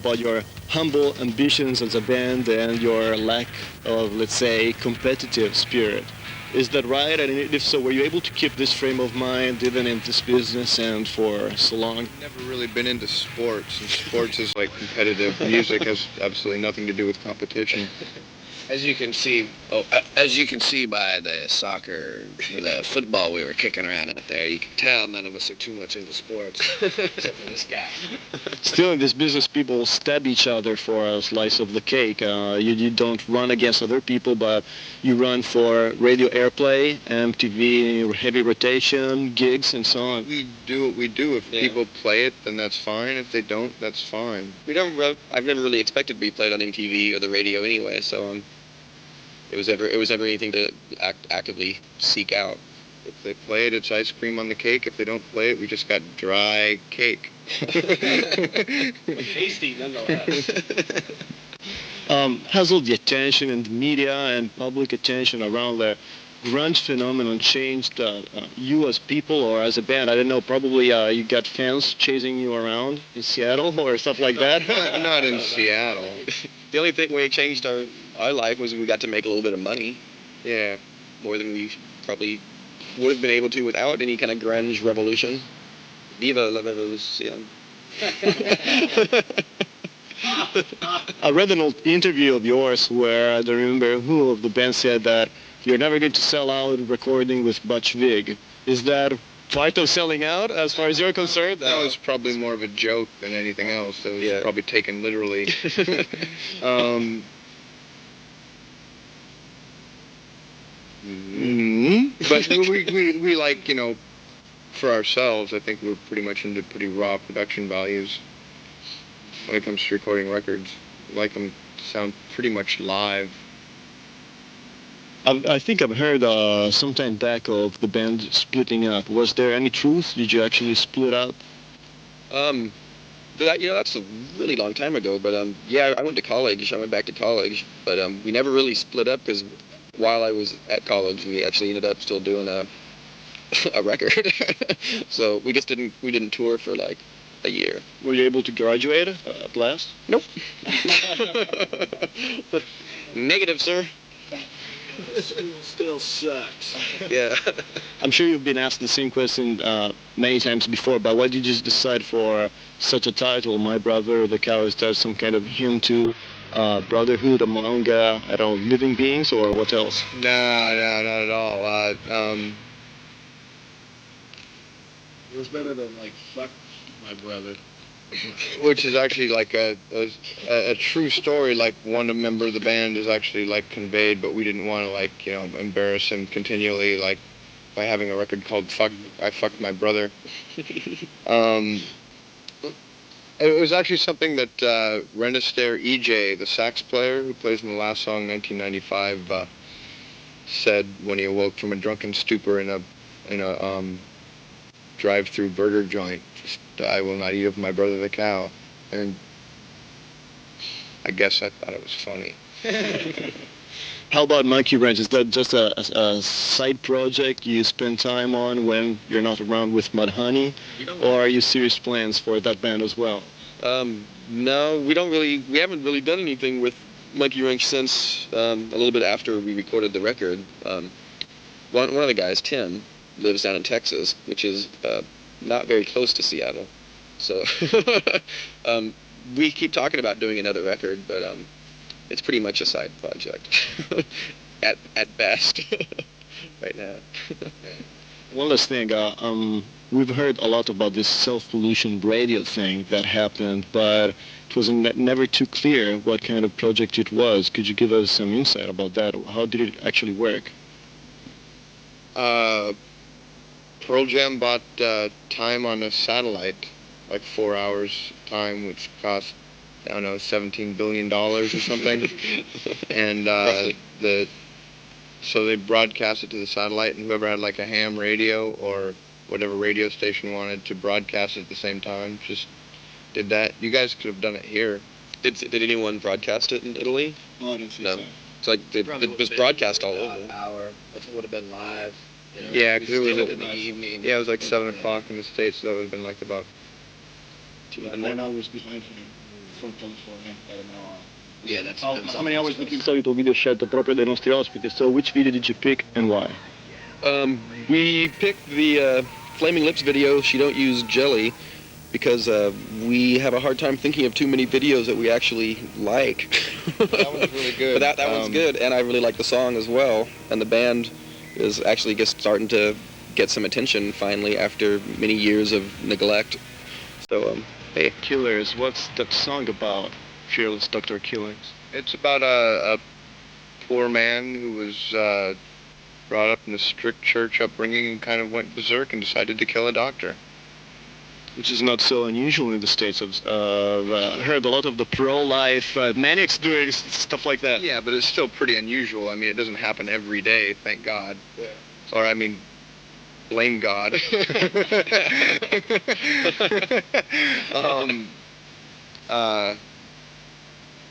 about your humble ambitions as a band and your lack of, let's say, competitive spirit. Is that right? And if so, were you able to keep this frame of mind even in this business and for so long? Never really been into sports, and sports is like competitive. Music has absolutely nothing to do with competition. As you can see, as you can see by the soccer, the football we were kicking around out there, you can tell none of us are too much into sports, except for this guy. Still, in this business, people stab each other for a slice of the cake. You don't run against other people, but you run for radio airplay, MTV, heavy rotation, gigs, and so on. We do what we do. If people play it, then that's fine. If they don't, that's fine. I've never really expected to be played on MTV or the radio anyway, so it was never anything to actively seek out. If they play it, it's ice cream on the cake. If they don't play it, we just got dry cake. Tasty, nonetheless. Has all the attention and the media and public attention around the grunge phenomenon changed you as people or as a band? I don't know, probably you got fans chasing you around in Seattle or stuff like that? Not in Seattle. The only thing we changed our life was we got to make a little bit of money. Yeah. More than we probably would have been able to without any kind of grunge revolution. Viva la revolution. I read an old interview of yours where I don't remember who of the band said that you're never going to sell out recording with Butch Vig. Is that part of selling out as far as you're concerned? That was probably more of a joke than anything else. That was probably taken literally. But we like, for ourselves, I think we're pretty much into pretty raw production values when it comes to recording records. We like them to sound pretty much live. I think I've heard sometime back of the band splitting up. Was there any truth? Did you actually split up? That's a really long time ago, but I went to college. I went back to college, but we never really split up because while I was at college, we actually ended up still doing a record. So we didn't tour for like a year. Were you able to graduate at last? Nope. Negative, sir. School still sucks. Yeah. I'm sure you've been asked the same question many times before, but why did you decide for such a title, My Brother the Cow? Is that some kind of hymn to brotherhood among, living beings, or what else? No, not at all. It was better than, fuck my brother. Which is actually like a true story. Like one member of the band is actually conveyed, but we didn't want to embarrass him continually by having a record called I Fucked My Brother. It was actually something that Renester EJ, the sax player who plays in the last song, 1995, said when he awoke from a drunken stupor in a drive-through burger joint. I will not eat of my brother the cow. And I guess I thought it was funny. How about Monkey Wrench? Is that just a side project you spend time on when you're not around with Mudhoney? Or are you serious plans for that band as well? No, we haven't really done anything with Monkey Wrench since a little bit after we recorded the record. One of the guys, Tim, lives down in Texas, which is not very close to Seattle. So we keep talking about doing another record, but it's pretty much a side project at best right now. One last thing, we've heard a lot about this self-pollution radio thing that happened, but it was never too clear what kind of project it was. Could you give us some insight about that? How did it actually work? Pearl Jam bought time on a satellite, 4 hours time, which cost, I don't know, $17 billion or something. And so they broadcast it to the satellite, and whoever had a ham radio or whatever radio station wanted to broadcast it at the same time just did that. You guys could have done it here. Did anyone broadcast it in Italy? No, I don't think so. It's it was broadcast all over. Hour. If it would have been live. Yeah, because it was in the evening. Yeah, it was 7 o'clock in the States, so that would have been about 9 hours behind him. from California. I don't know. Yeah, that's How many hours did you solito video scelto proprio dai nostri ospiti? So which video did you pick and why? We picked the Flaming Lips video, She Don't Use Jelly, because we have a hard time thinking of too many videos that we actually like. That one's really good. But that one's good, and I really like the song as well. And the band is actually just starting to get some attention finally after many years of neglect. So, hey. Killers, what's that song about? Fearless Dr. Killings. It's about a poor man who was brought up in a strict church upbringing and kind of went berserk and decided to kill a doctor. Which is not so unusual in the States. I've heard a lot of the pro-life maniacs doing stuff like that. Yeah, but it's still pretty unusual. I mean, it doesn't happen every day, thank God. Yeah. Or, I mean, blame God.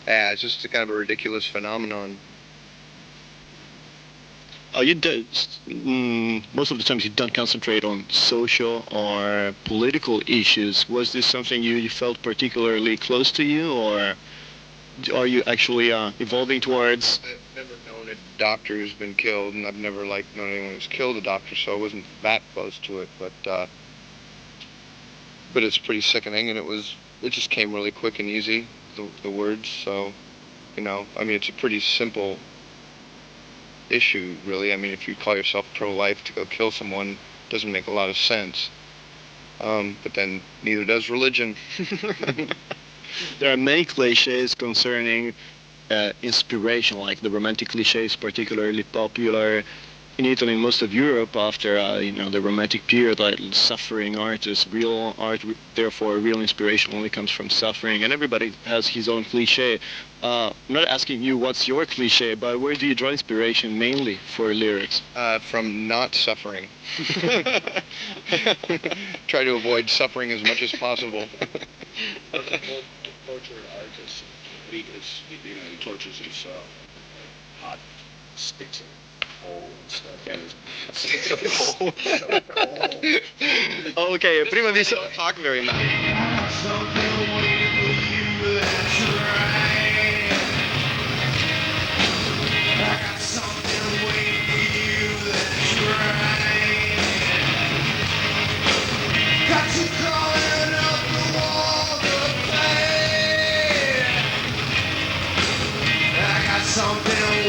Yeah, it's just a kind of a ridiculous phenomenon. Most of the times you don't concentrate on social or political issues. Was this something you felt particularly close to you, or are you actually evolving towards? I've never known a doctor who's been killed, and I've never known anyone who's killed a doctor, so I wasn't that close to it. But it's pretty sickening, and it just came really quick and easy. The words, so I mean, it's a pretty simple issue, really. I mean, if you call yourself pro-life to go kill someone, it doesn't make a lot of sense. But then neither does religion. There are many cliches concerning inspiration, like the romantic cliché is particularly popular in Italy and most of Europe after the romantic period. Like suffering artists, real art, therefore real inspiration only comes from suffering, and everybody has his own cliché. I'm not asking you what's your cliché, but where do you draw inspiration mainly for lyrics? From not suffering. Try to avoid suffering as much as possible. Torture artist, he tortures himself. Hot sticks him. Okay, prima di talk very much. Something